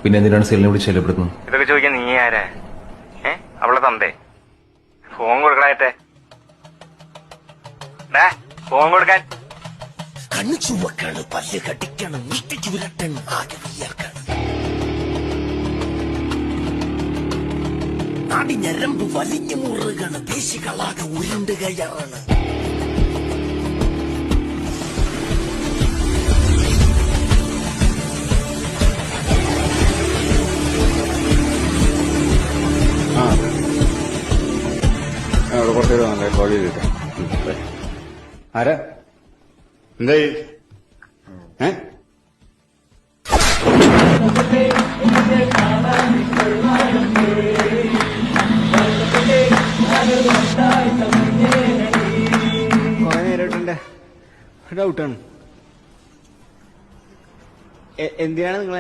പിന്നെ എന്തിനാണ് സെലിനെ വിളിച്ച് ശല്യപ്പെടുത്തുന്നത്? ഇതൊക്കെ ചോദിക്കാൻ നീ ആരാ? അവളെ തന്തേ? ഫോൺ കൊടുക്കണേ. ഫോൺ കൊടുക്കാൻ. കണ്ണു ചുവക്കാണ്, പല്ല് കടിക്കണം, മുഷ്ടി ചുരട്ടണം, ആകെ വിയർക്കണം. നാടി ഞരമ്പ് വലിഞ്ഞു മുറുകണ്, പേശികളാകെ ഉരുണ്ട് കയറാണ്. കുറച്ചേരം നല്ല കോൾ ചെയ്തിട്ട് ആരാ എന്തായി? കുറെ നേരിട്ടുണ്ട്. ഡൗട്ടാണ് എന്തിനാണ് നിങ്ങൾ